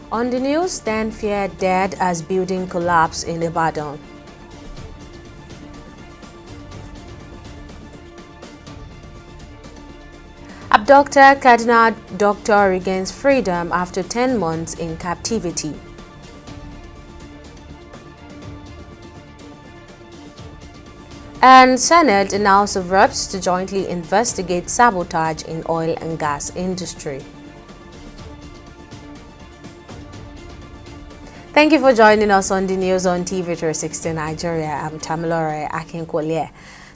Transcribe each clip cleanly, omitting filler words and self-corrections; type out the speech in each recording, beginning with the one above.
On the news, 10 feared dead as building collapse in Ibadan. Abductor Cardinal Doctor regains freedom after 10 months in captivity. And Senate and House of Reps to jointly investigate sabotage in oil and gas industry. Thank you for joining us on the news on TV 360 Nigeria. I'm Tamilore Akinkwole.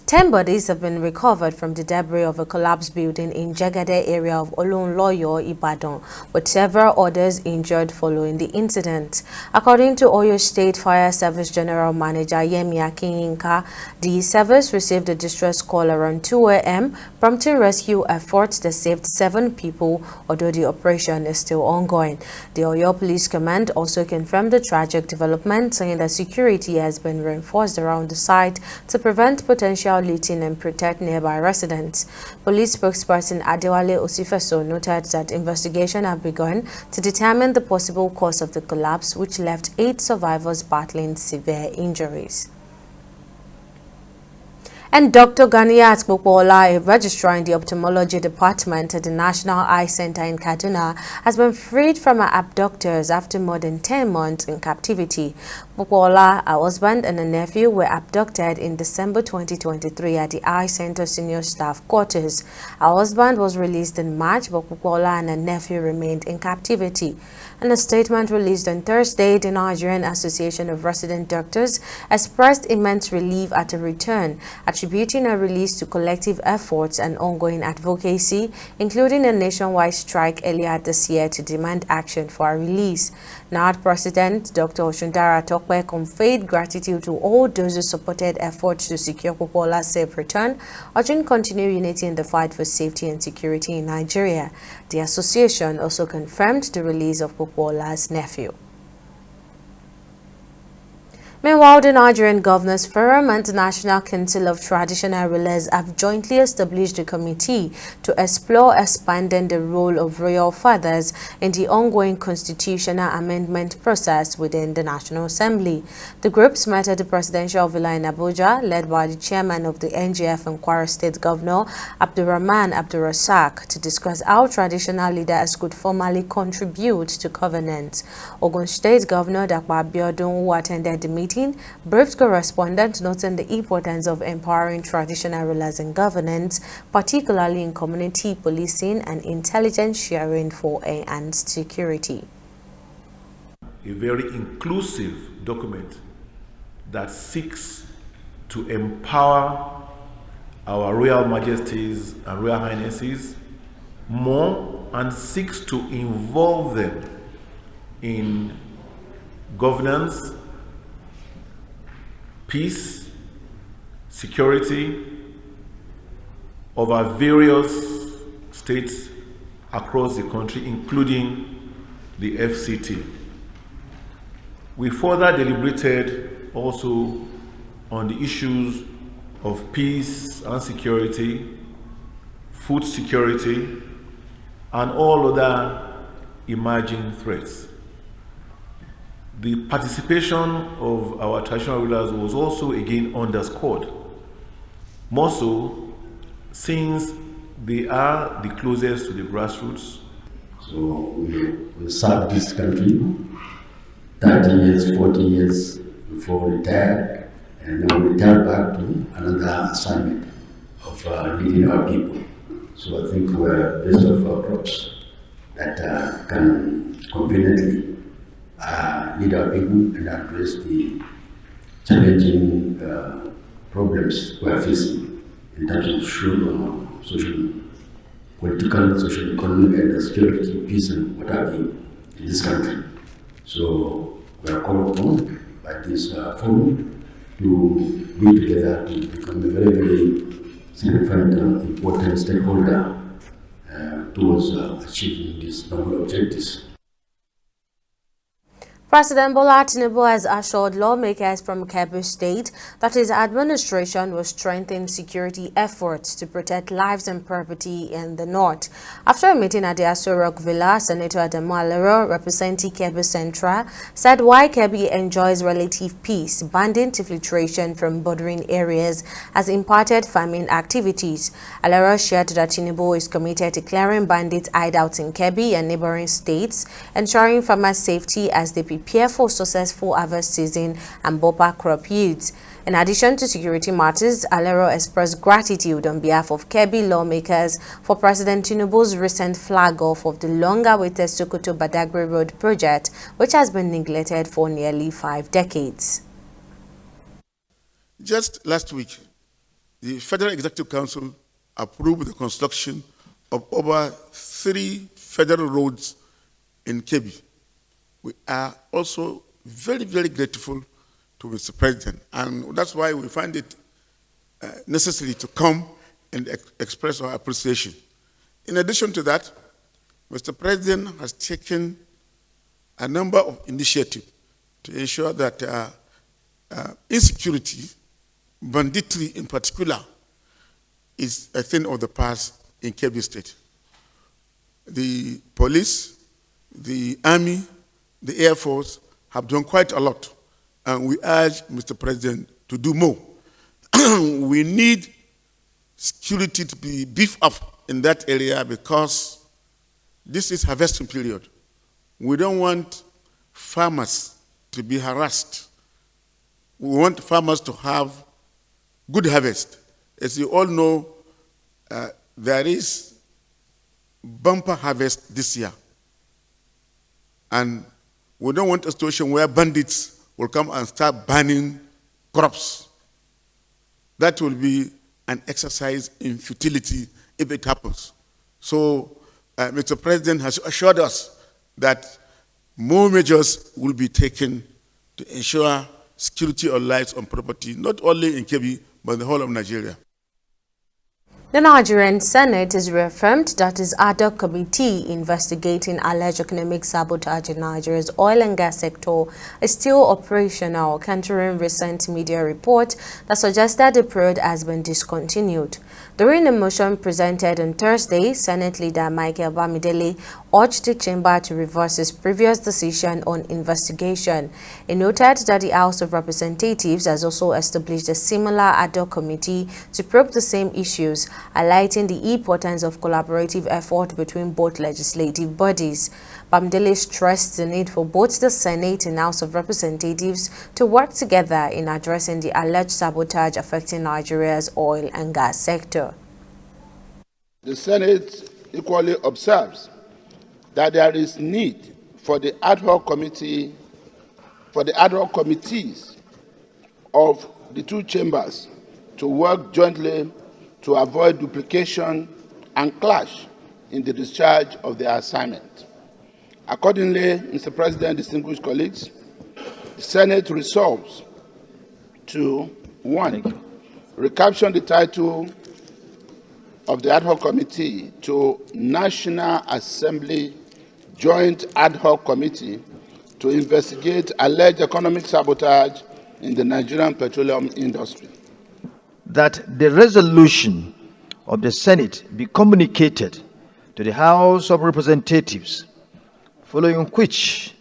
10 bodies have been recovered from the debris of a collapsed building in Jagade area of Olunloyo, Ibadan, with several others injured following the incident. According to Oyo State Fire Service General Manager Yemi Akinyinka, the service received a distress call around 2 a.m. prompting rescue efforts that saved 7 people, although the operation is still ongoing. The Oyo Police Command also confirmed the tragic development, saying that security has been reinforced around the site to prevent potential looting and protect nearby residents. Police spokesperson Adewale Osifeso noted that investigations have begun to determine the possible cause of the collapse, which left 8 survivors battling severe injuries. And Dr. Ganiyat Popola, a registrar in the ophthalmology department at the National Eye Center in Kaduna, has been freed from her abductors after more than 10 months in captivity. Popola, her husband and her nephew were abducted in December 2023 at the Eye Center senior staff quarters. Her husband was released in March, but Popola and her nephew remained in captivity. In a statement released on Thursday, the Nigerian Association of Resident Doctors expressed immense relief at her return, attributing her release to collective efforts and ongoing advocacy, including a nationwide strike earlier this year to demand action for her release. NARD President Dr. Oshundara Tokwe conveyed gratitude to all those who supported efforts to secure Popola's safe return, urging continued unity in the fight for safety and security in Nigeria. The association also confirmed the release of Popola's nephew. Meanwhile, the Nigerian Governors Forum and the National Council of Traditional Rulers have jointly established a committee to explore expanding the role of royal fathers in the ongoing constitutional amendment process within the National Assembly. The groups met at the Presidential Villa in Abuja, led by the chairman of the NGF and Kwara State Governor, Abdurrahman Abdurrasak, to discuss how traditional leaders could formally contribute to governance. Ogun State Governor Dakwa Abiodun, who attended the meeting, briefed correspondents noting the importance of empowering traditional rulers in governance, particularly in community policing and intelligence sharing for enhanced security. A very inclusive document that seeks to empower our Royal Majesties and Royal Highnesses more and seeks to involve them in governance, peace, security of our various states across the country, including the FCT. We further deliberated also on the issues of peace and security, food security, and all other emerging threats. The participation of our traditional rulers was also again underscored, more so since they are the closest to the grassroots. So we served this country 30 years, 40 years before we retired, and now we returned back to another assignment of leading our people. So I think we're best of our crops that can conveniently lead our people and address the challenging problems we are facing in terms of social, political, social, economic, and security, peace, and what have you in this country. So we are called upon by this forum to be together to become a very, very significant and important stakeholder towards achieving these noble objectives. President Bola Tinubu has assured lawmakers from Kebbi State that his administration will strengthen security efforts to protect lives and property in the north. After a meeting at the Aso Rock Villa, Senator Adamu Alero, representing Kebbi Central, said while Kebbi enjoys relative peace, bandit infiltration from bordering areas has impacted farming activities. Alero shared that Tinubu is committed to clearing bandit hideouts in Kebbi and neighboring states, ensuring farmers' safety as they prepare for successful harvest season and bumper crop yields. In addition to security matters, Alero expressed gratitude on behalf of Kebbi lawmakers for President Tinubu's recent flag-off of the long-awaited Sokoto-Badagry Road project, which has been neglected for nearly 5 decades. Just last week, the Federal Executive Council approved the construction of over 3 federal roads in Kebbi. We are also very, very grateful to Mr. President, and that's why we find it necessary to come and express our appreciation. In addition to that, Mr. President has taken a number of initiatives to ensure that insecurity, banditry in particular, is a thing of the past in Kebbi State. The police, the army, the Air Force have done quite a lot, and we urge Mr. President to do more. We need security to be beefed up in that area because this is harvesting period. We don't want farmers to be harassed. We want farmers to have good harvest. As you all know, there is bumper harvest this year. And we don't want a situation where bandits will come and start burning crops. That will be an exercise in futility if it happens. So Mr. President has assured us that more measures will be taken to ensure security of lives and property, not only in Kebbi, but the whole of Nigeria. The Nigerian Senate has reaffirmed that its ad hoc committee investigating alleged economic sabotage in Nigeria's oil and gas sector is still operational, countering recent media reports that suggested the probe has been discontinued. During the motion presented on Thursday, Senate leader Michael Bamidele urged the chamber to reverse its previous decision on investigation. He noted that the House of Representatives has also established a similar ad hoc committee to probe the same issues, highlighting the importance of collaborative effort between both legislative bodies. Bamidele stressed the need for both the Senate and House of Representatives to work together in addressing the alleged sabotage affecting Nigeria's oil and gas sector. The Senate equally observes that there is need for the ad hoc committees of the two chambers to work jointly to avoid duplication and clash in the discharge of their assignment. Accordingly, Mr. President, distinguished colleagues, the Senate resolves to 1. Recapture the title of the ad hoc committee to National Assembly Joint Ad hoc Committee to investigate alleged economic sabotage in the Nigerian petroleum industry. That the resolution of the Senate be communicated to the House of Representatives, following which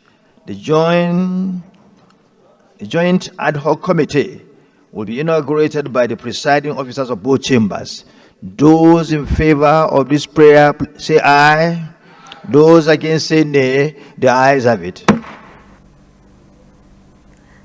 the joint ad hoc committee will be inaugurated by the presiding officers of both chambers. Those in favor of this prayer, say aye. Those against, say nay. The ayes have it.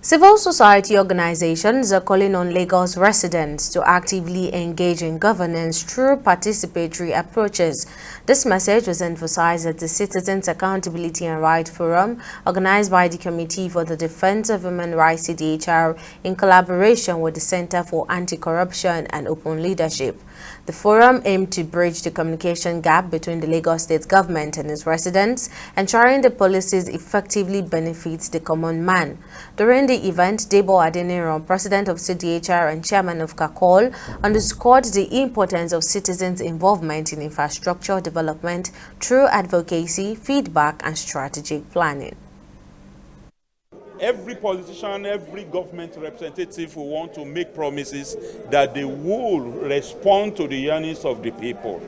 Civil society organizations are calling on Lagos residents to actively engage in governance through participatory approaches. This message was emphasized at the Citizens Accountability and Rights Forum, organized by the Committee for the Defense of Human Rights (CDHR) in collaboration with the Center for Anti-Corruption and Open Leadership. The forum aimed to bridge the communication gap between the Lagos State government and its residents, ensuring the policies effectively benefit the common man. During the event, Debo Adeniran, president of CDHR and chairman of CACOL, underscored the importance of citizens' involvement in infrastructure development through advocacy, feedback, and strategic planning. every politician, every government representative will want to make promises that they will respond to the yearnings of the people.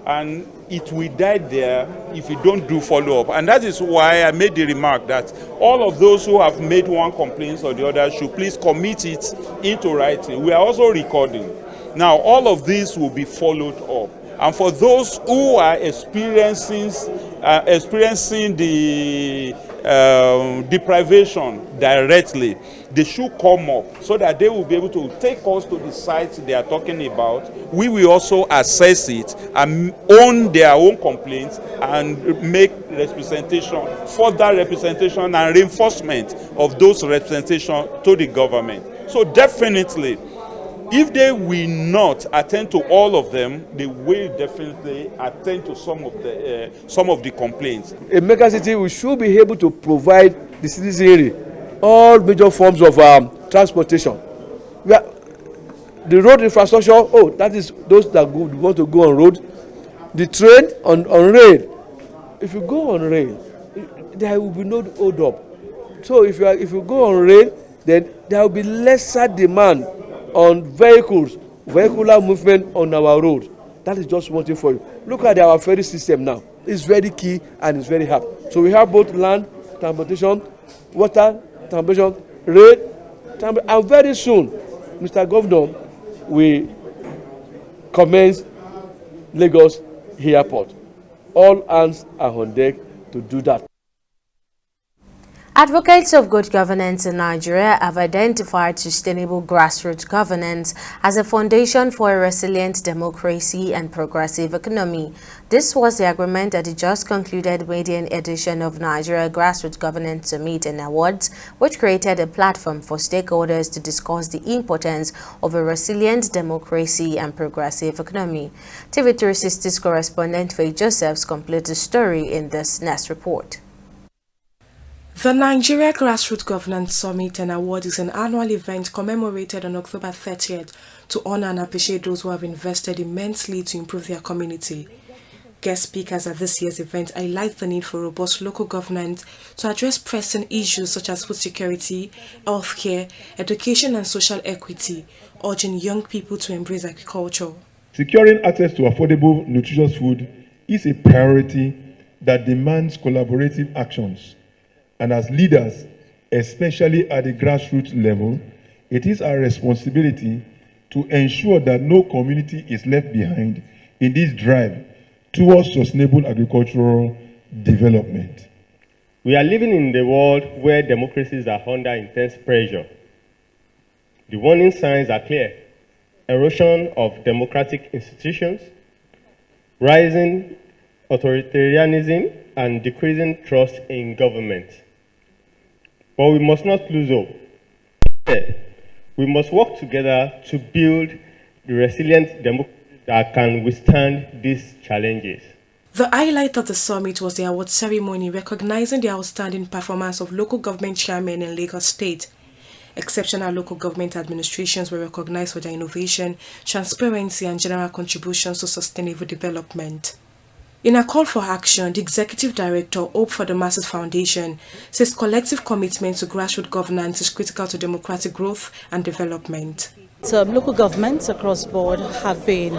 And it will die there if you don't do follow-up. And that is why I made the remark that all of those who have made one complaint or the other should please commit it into writing. We are also recording. Now, all of this will be followed up. And for those who are experiencing the deprivation directly, they should come up so that they will be able to take us to the sites they are talking about. We will also assess it and own their own complaints and make representation, further representation and reinforcement of those representations to the government. So definitely, if they will not attend to all of them, they will definitely attend to some of the complaints. In mega city, we should be able to provide the citizenry all major forms of transportation. The road infrastructure, that is those that want to go on road. The train on rail. If you go on rail, there will be no hold up. So if you go on rail, then there will be lesser demand on vehicular movement on our road. That is just one thing for you. Look at our ferry system now. It's very key and it's very hard. So we have both land transportation, water transportation, rail, and very soon, Mr. Governor, we commence Lagos Airport. All hands are on deck to do that. Advocates of good governance in Nigeria have identified sustainable grassroots governance as a foundation for a resilient democracy and progressive economy. This was the agreement at the just concluded maiden edition of Nigeria Grassroots Governance Summit and Awards, which created a platform for stakeholders to discuss the importance of a resilient democracy and progressive economy. TV360's correspondent Faye Josephs completes the story in this next report. The Nigeria Grassroots Governance Summit and Award is an annual event commemorated on October 30th to honor and appreciate those who have invested immensely to improve their community. Guest speakers at this year's event highlight the need for robust local governance to address pressing issues such as food security, healthcare, education and social equity, urging young people to embrace agriculture. Securing access to affordable, nutritious food is a priority that demands collaborative actions. And as leaders, especially at the grassroots level, it is our responsibility to ensure that no community is left behind in this drive towards sustainable agricultural development. We are living in a world where democracies are under intense pressure. The warning signs are clear: erosion of democratic institutions, rising authoritarianism, and decreasing trust in government. But we must not lose hope. We must work together to build the resilient democracy that can withstand these challenges. The highlight of the summit was the award ceremony recognizing the outstanding performance of local government chairmen in Lagos State. Exceptional local government administrations were recognized for their innovation, transparency, and general contributions to sustainable development. In a call for action, the Executive Director, Hope for the Masses Foundation, says collective commitment to grassroots governance is critical to democratic growth and development. Local governments across the board have been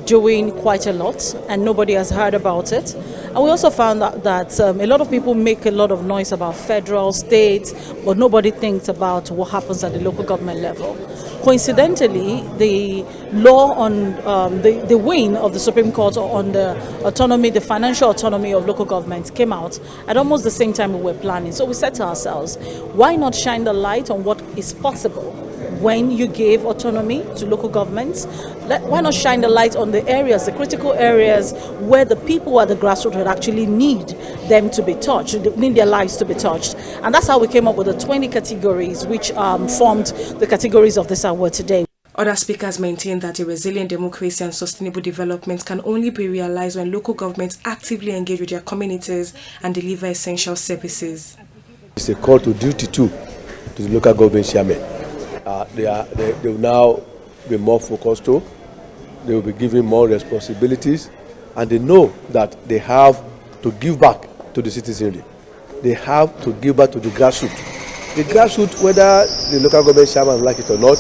doing quite a lot and nobody has heard about it. And we also found that a lot of people make a lot of noise about federal, state, but nobody thinks about what happens at the local government level. Coincidentally, the law on the wing of the Supreme Court on the autonomy, the financial autonomy of local governments came out at almost the same time we were planning. So we said to ourselves, why not shine the light on what is possible when you give autonomy to local governments? Why not shine the light on the areas, the critical areas where the people at the grassroots would actually need them to be touched, need their lives to be touched. And that's how we came up with the 20 categories which formed the categories of this award today. Other speakers maintain that a resilient democracy and sustainable development can only be realized when local governments actively engage with their communities and deliver essential services. It's a call to duty too to the local government chairmen. They will now be more focused too. They will be given more responsibilities, and they know that they have to give back to the citizenry. They have to give back to the grassroots. The grassroots, whether the local government chairman like it or not,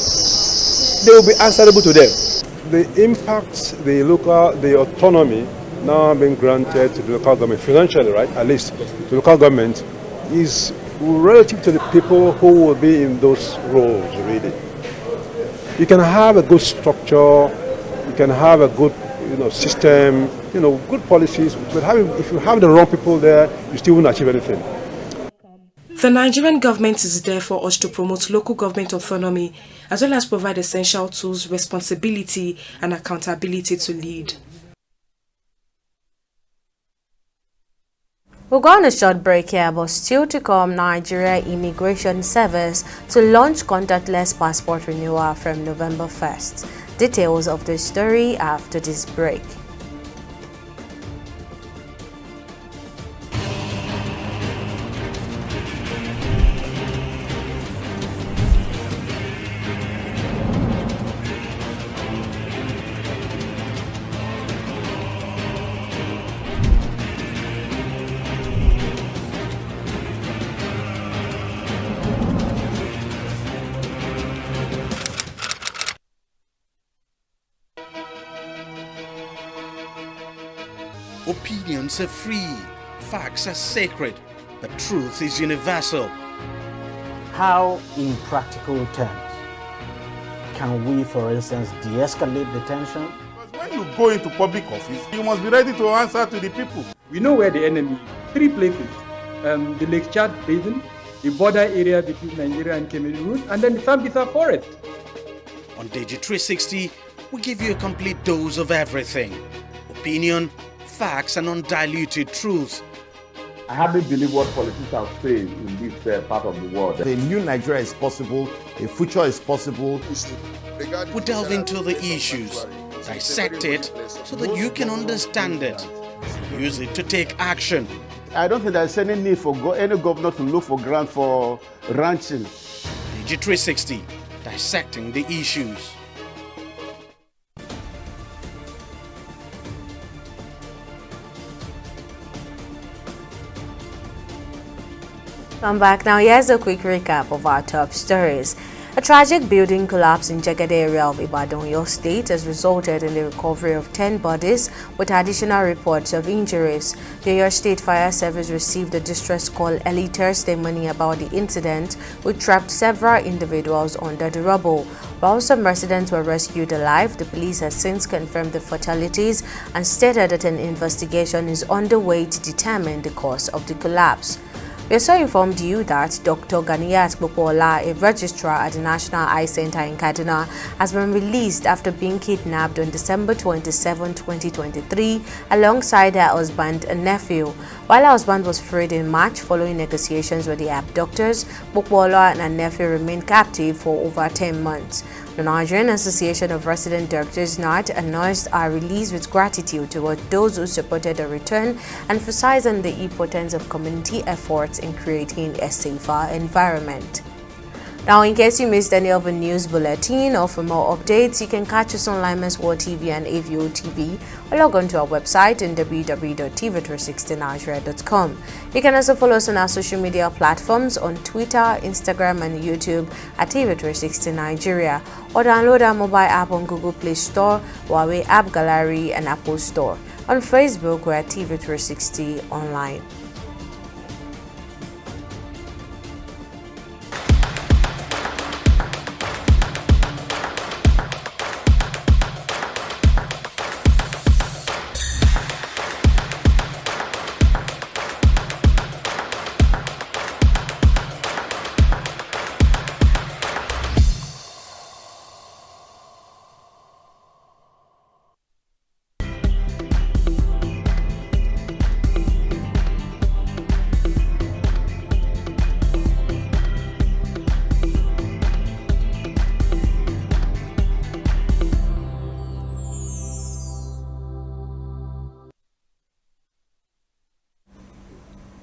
they will be answerable to them. The impact the autonomy now being granted to the local government, financially, right, at least, to the local government, is relative to the people who will be in those roles, really. You can have a good structure, you can have a good system, good policies, but if you have the wrong people there, you still won't achieve anything. The Nigerian government is therefore urged to promote local government autonomy as well as provide essential tools, responsibility and accountability to lead. We'll go on a short break here, but still to come, Nigeria Immigration Service to launch contactless passport renewal from November 1st. Details of the story after this break. Opinions are free, facts are sacred, but truth is universal. How, in practical terms, can we, for instance, de-escalate the tension? When you go into public office, you must be ready to answer to the people. We know where the enemy is. 3 places. The Lake Chad Basin, the border area between Nigeria and Cameroon, and then the Sambisa Forest. On Digi 360, we give you a complete dose of everything. Opinion, facts and undiluted truth. I hardly believe what politicians have said in this part of the world. A new Nigeria is possible, a future is possible. We delve into the issues, dissect it so that you can understand it, use it to take action. I don't think there's any need for any governor to look for grant for ranching. Digi 360, dissecting the issues. Come back now. Here's a quick recap of our top stories. A tragic building collapse in Jegede area of Ibadan, your state, has resulted in the recovery of 10 bodies with additional reports of injuries. The Oyo State Fire Service received a distress call early Thursday morning about the incident, which trapped several individuals under the rubble. While some residents were rescued alive, the police has since confirmed the fatalities and stated that an investigation is underway to determine the cause of the collapse. We also informed you that Dr. Ganiyat Bopola, a registrar at the National Eye Center in Kaduna, has been released after being kidnapped on December 27, 2023, alongside her husband and nephew. While her husband was freed in March following negotiations with the abductors, Bopola and her nephew remained captive for over 10 months. The Nigerian Association of Resident Doctors (NARD) announced our release with gratitude toward those who supported the return, emphasizing the importance of community efforts in creating a safer environment. Now, in case you missed any of the news bulletin or for more updates, you can catch us on Lime's World TV and AVO TV or log on to our website in www.tv360nigeria.com. You can also follow us on our social media platforms on Twitter, Instagram, and YouTube at TV360 Nigeria, or download our mobile app on Google Play Store, Huawei App Gallery, and Apple Store. On Facebook, we're at TV360 Online.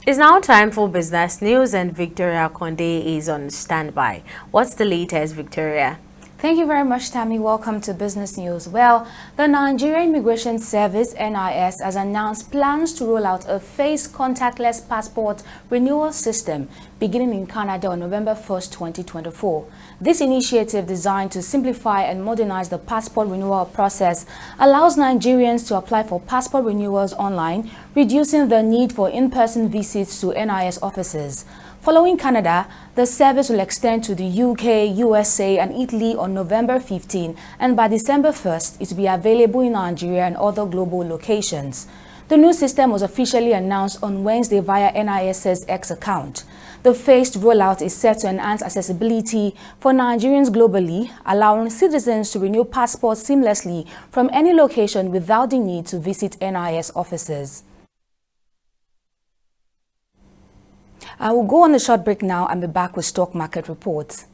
It's now time for business news, and Victoria Konde is on standby. What's the latest, Victoria? Thank you very much, Tammy. Welcome to Business News. Well, the Nigerian Immigration Service, NIS, has announced plans to roll out a phased contactless passport renewal system beginning in Canada on November 1st, 2024. This initiative, designed to simplify and modernize the passport renewal process, allows Nigerians to apply for passport renewals online, reducing the need for in-person visits to NIS offices. Following Canada, the service will extend to the UK, USA, and Italy on November 15, and by December 1st, it will be available in Nigeria and other global locations. The new system was officially announced on Wednesday via NIS's X account. The phased rollout is set to enhance accessibility for Nigerians globally, allowing citizens to renew passports seamlessly from any location without the need to visit NIS offices. I will go on a short break now and be back with stock market reports.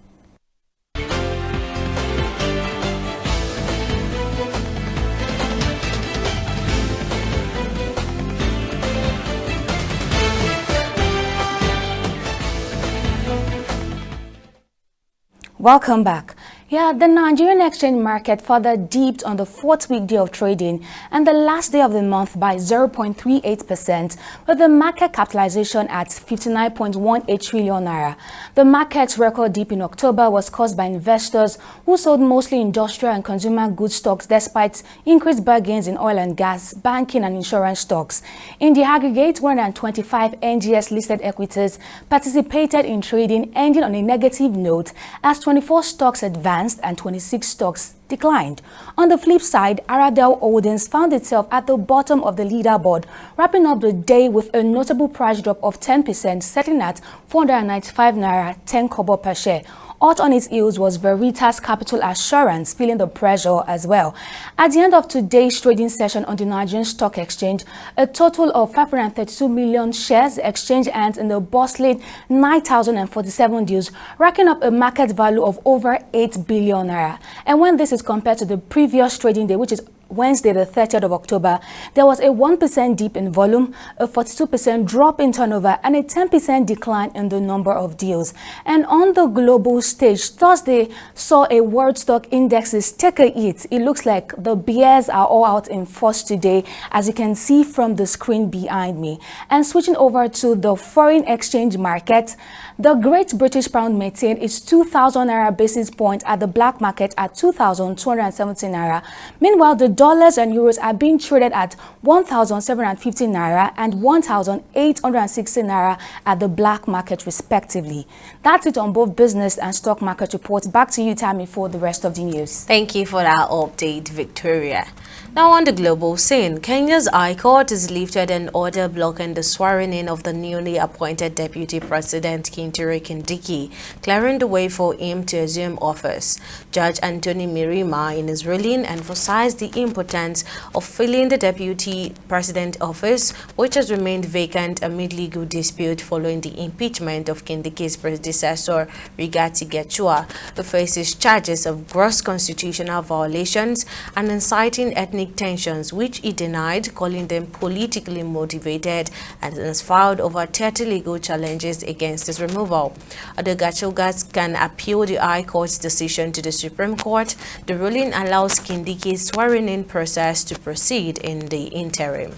Welcome back. Yeah, the Nigerian exchange market further dipped on the fourth weekday of trading and the last day of the month by 0.38%, with the market capitalization at 59.18 trillion naira. The market's record dip in October was caused by investors who sold mostly industrial and consumer goods stocks despite increased bargains in oil and gas, banking and insurance stocks. In the aggregate, 125 NGS listed equities participated in trading, ending on a negative note as 24 stocks advanced and 26 stocks declined. On the flip side, Aradel Holdings found itself at the bottom of the leaderboard, wrapping up the day with a notable price drop of 10%, settling at 495 naira 10 kobo per share. Hot on its heels was Veritas Capital Assurance, feeling the pressure as well. At the end of today's trading session on the Nigerian Stock Exchange, a total of 532 million shares exchanged hands in the bustling 9,047 deals, racking up a market value of over 8 billion naira. And when this is compared to the previous trading day, which is Wednesday, the 30th of October, there was a 1% dip in volume, a 42% drop in turnover, and a 10% decline in the number of deals. And on the global stage, Thursday saw a world stock indexes take a hit. It looks like the bears are all out in force today, as you can see from the screen behind me. And switching over to the foreign exchange market, the Great British Pound maintained its 2,000 naira basis point at the black market at 2,270 naira. Meanwhile, the dollars and euros are being traded at 1,750 naira and 1,860 naira at the black market respectively. That's it on both business and stock market reports. Back to you, Tammy, for the rest of the news. Thank you for that update, Victoria. Now on the global scene, Kenya's High Court has lifted an order blocking the swearing-in of the newly appointed Deputy President Kithure Kindiki, clearing the way for him to assume office. Judge Anthony Mirima, in his ruling, emphasized the importance of filling the Deputy President office, which has remained vacant amid legal dispute following the impeachment of Kindiki's predecessor, Rigathi Gachagua, who faces charges of gross constitutional violations and inciting ethnic tensions, which he denied, calling them politically motivated, and has filed over 30 legal challenges against his removal. The Gachagas can appeal the High Court's decision to the Supreme Court. The ruling allows Kindiki's swearing-in process to proceed in the interim.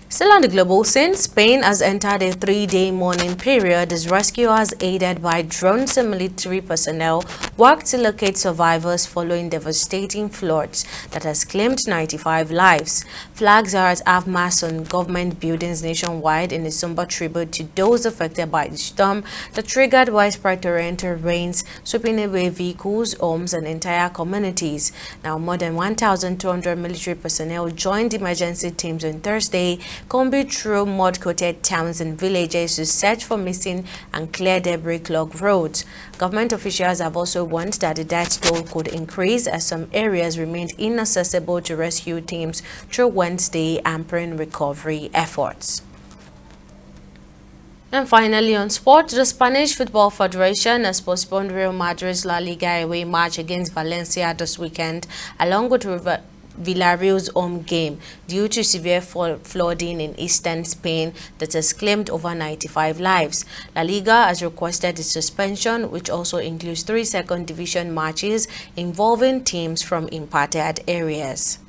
Still on the global scene, Spain has entered a 3-day mourning period as rescuers, aided by drones and military personnel, work to locate survivors following devastating floods that has claimed 95 lives. Flags are at half-mast on government buildings nationwide in a somber tribute to those affected by the storm that triggered widespread torrential rains, sweeping away vehicles, homes, and entire communities. Now, more than 1,200 military personnel joined emergency teams on Thursday, combing through mud-coated towns and villages to search for missing and clear debris-clogged roads. Government officials have also warned that the death toll could increase as some areas remained inaccessible to rescue teams through Wednesday, hampering recovery efforts. And finally, on sport, the Spanish Football Federation has postponed Real Madrid's La Liga away match against Valencia this weekend, along with Villarreal's home game due to severe flooding in eastern Spain that has claimed over 95 lives. La Liga has requested its suspension, which also includes 3 second division matches involving teams from impacted areas.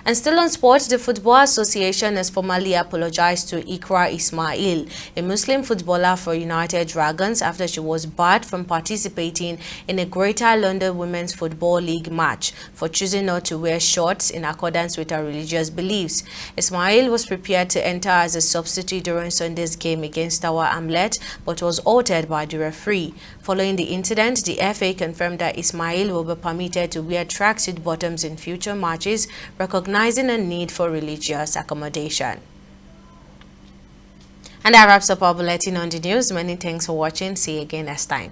And still on sports, the Football Association has formally apologized to Ikra Ismail, a Muslim footballer for United Dragons, after she was barred from participating in a Greater London Women's Football League match for choosing not to wear shorts in accordance with her religious beliefs. Ismail was prepared to enter as a substitute during Sunday's game against Tower Hamlet, but was altered by the referee. Following the incident, the FA confirmed that Ismail will be permitted to wear tracksuit bottoms in future matches, recognizing a need for religious accommodation. And that wraps up our bulletin on the news. Many thanks for watching. See you again next time.